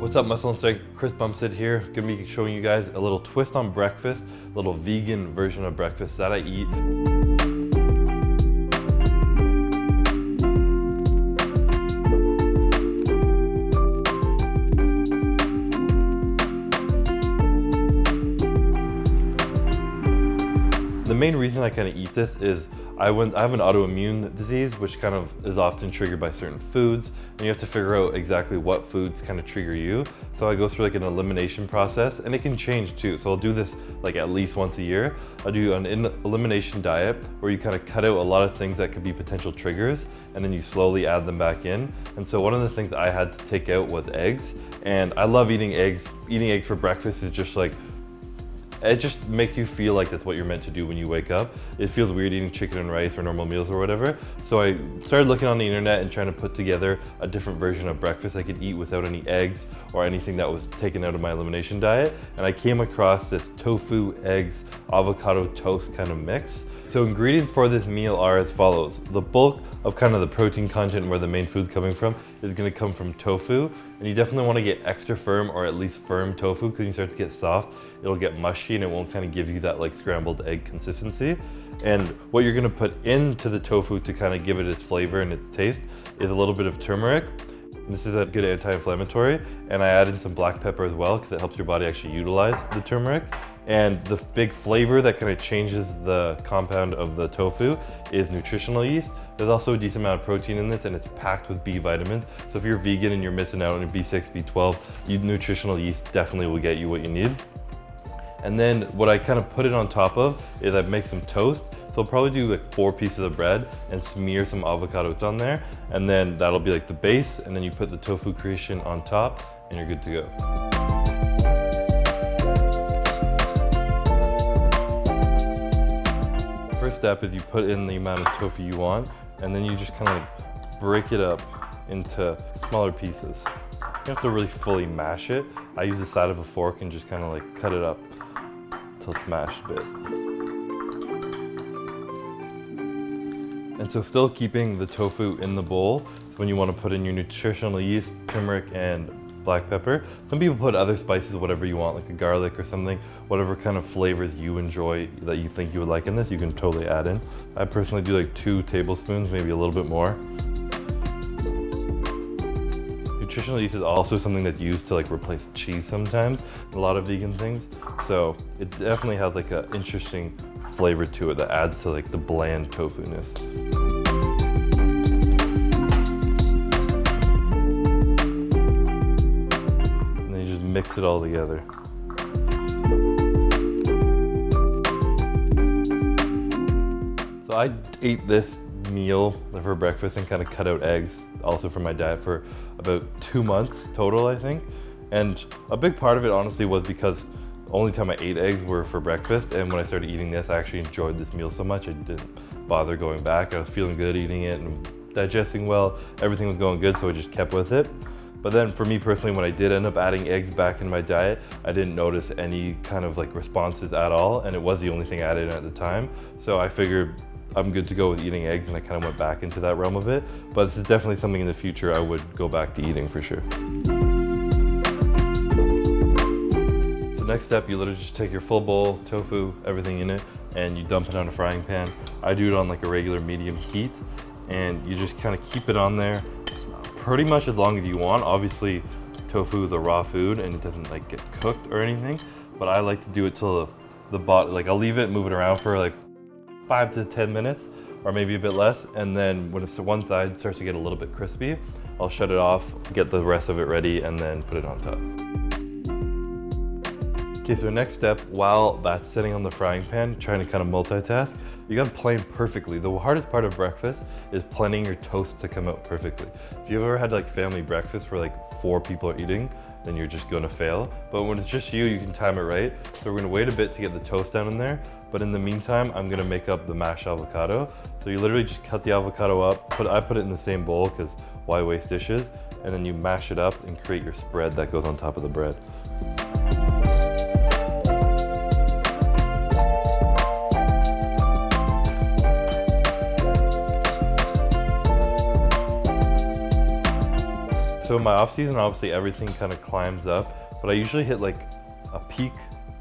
What's up, Muscle and Strength? Chris Bumstead here. Gonna be showing you guys a little twist on breakfast, a little vegan version of breakfast that I eat. The main reason I kind of eat this is I have an autoimmune disease, which kind of is often triggered by certain foods, and you have to figure out exactly what foods kind of trigger you. So I go through like an elimination process, and it can change too. So I'll do this like at least once a year. I'll do an elimination diet where you kind of cut out a lot of things that could be potential triggers, and then you slowly add them back in. And so one of the things I had to take out was eggs, and I love eating eggs. Eating eggs for breakfast is just like, it just makes you feel like that's what you're meant to do when you wake up. It feels weird eating chicken and rice or normal meals or whatever. So I started looking on the internet and trying to put together a different version of breakfast I could eat without any eggs or anything that was taken out of my elimination diet. And I came across this tofu, eggs, avocado toast kind of mix. So ingredients for this meal are as follows. The bulk of kind of the protein content where the main food's coming from is gonna come from tofu. And you definitely wanna get extra firm or at least firm tofu, because when you start to get soft, it'll get mushy and it won't kind of give you that like scrambled egg consistency. And what you're gonna put into the tofu to kind of give it its flavor and its taste is a little bit of turmeric. This is a good anti-inflammatory, and I added some black pepper as well because it helps your body actually utilize the turmeric. And the big flavor that kind of changes the compound of the tofu is nutritional yeast. There's also a decent amount of protein in this, and it's packed with B vitamins. So if you're vegan and you're missing out on B6, B12, nutritional yeast definitely will get you what you need. And then what I kind of put it on top of is I make some toast. So I'll probably do like 4 pieces of bread and smear some avocados on there. And then that'll be like the base. And then you put the tofu creation on top and you're good to go. First step is you put in the amount of tofu you want, and then you just kind of like break it up into smaller pieces. You don't have to really fully mash it. I use the side of a fork and just kind of like cut it up until it's mashed a bit. And so still keeping the tofu in the bowl, so when you want to put in your nutritional yeast, turmeric, and black pepper. Some people put other spices, whatever you want, like a garlic or something, whatever kind of flavors you enjoy that you think you would like in this, you can totally add in. I personally do like 2 tablespoons, maybe a little bit more. Nutritional yeast is also something that's used to like replace cheese sometimes, a lot of vegan things. So it definitely has like an interesting flavor to it that adds to like the bland tofu-ness. Mix it all together. So I ate this meal for breakfast and kind of cut out eggs also from my diet for about 2 months total, I think. And a big part of it honestly was because the only time I ate eggs were for breakfast, and when I started eating this, I actually enjoyed this meal so much I didn't bother going back. I was feeling good eating it and digesting well, everything was going good, so I just kept with it. But then for me personally, when I did end up adding eggs back in my diet, I didn't notice any kind of like responses at all, and it was the only thing I added at the time. So I figured I'm good to go with eating eggs, and I kind of went back into that realm of it. But this is definitely something in the future I would go back to eating for sure. So next step, you literally just take your full bowl, tofu, everything in it, and you dump it on a frying pan. I do it on like a regular medium heat, and you just kind of keep it on there pretty much as long as you want. Obviously, tofu is a raw food and it doesn't like get cooked or anything, but I like to do it till the bottom, like I'll leave it, move it around for like 5 to 10 minutes or maybe a bit less, and then when it's one side starts to get a little bit crispy, I'll shut it off, get the rest of it ready, and then put it on top. Okay, so next step, while that's sitting on the frying pan, trying to kind of multitask, you gotta plan perfectly. The hardest part of breakfast is planning your toast to come out perfectly. If you've ever had like family breakfast where like 4 people are eating, then you're just gonna fail. But when it's just you, you can time it right. So we're gonna wait a bit to get the toast down in there. But in the meantime, I'm gonna make up the mashed avocado. So you literally just cut the avocado up, I put it in the same bowl because why waste dishes? And then you mash it up and create your spread that goes on top of the bread. So in my off season, obviously everything kind of climbs up, but I usually hit like a peak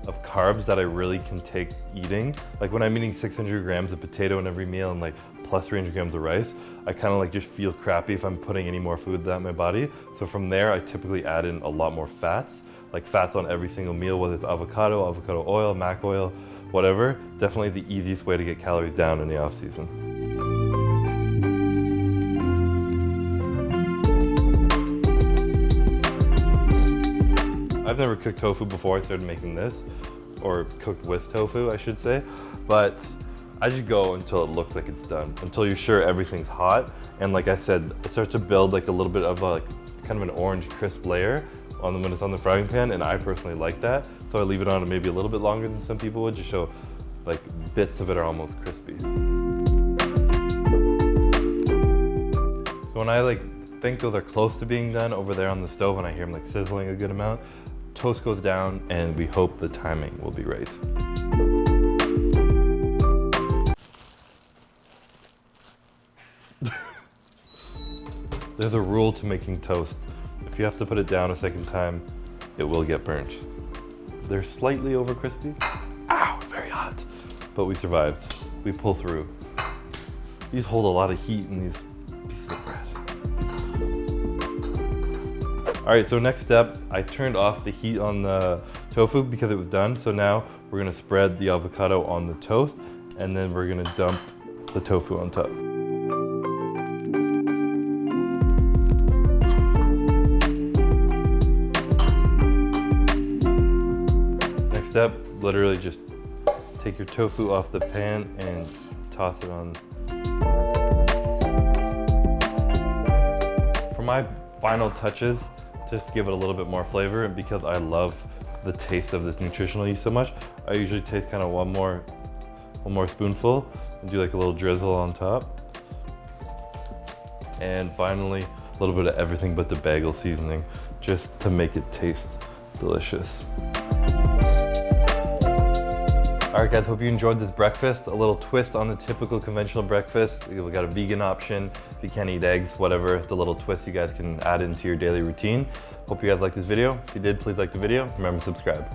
of carbs that I really can take eating. Like when I'm eating 600 grams of potato in every meal and like plus 300 grams of rice, I kind of like just feel crappy if I'm putting any more food than in my body. So from there, I typically add in a lot more fats, like fats on every single meal, whether it's avocado oil, mac oil, whatever. Definitely the easiest way to get calories down in the off season. I've never cooked tofu before I started making this, or cooked with tofu, I should say, but I just go until it looks like it's done, until you're sure everything's hot. And like I said, it starts to build like a little bit of a, kind of an orange crisp layer when it's on the frying pan, and I personally like that. So I leave it on maybe a little bit longer than some people would, just so like bits of it are almost crispy. So when I like think those are close to being done over there on the stove and I hear them like sizzling a good amount, toast goes down and we hope the timing will be right. There's a rule to making toast. If you have to put it down a second time, it will get burnt. They're slightly over crispy. Ow, very hot. But we survived. We pull through. These hold a lot of heat in these pieces of bread. All right, so next step, I turned off the heat on the tofu because it was done. So now we're gonna spread the avocado on the toast, and then we're gonna dump the tofu on top. Next step, literally just take your tofu off the pan and toss it on. For my final touches, just to give it a little bit more flavor, and because I love the taste of this nutritional yeast so much, I usually taste kind of one more spoonful and do like a little drizzle on top. And finally, a little bit of everything but the bagel seasoning, just to make it taste delicious. All right guys, hope you enjoyed this breakfast. A little twist on the typical conventional breakfast. We got a vegan option. If you can't eat eggs, whatever, the little twist you guys can add into your daily routine. Hope you guys liked this video. If you did, please like the video. Remember to subscribe.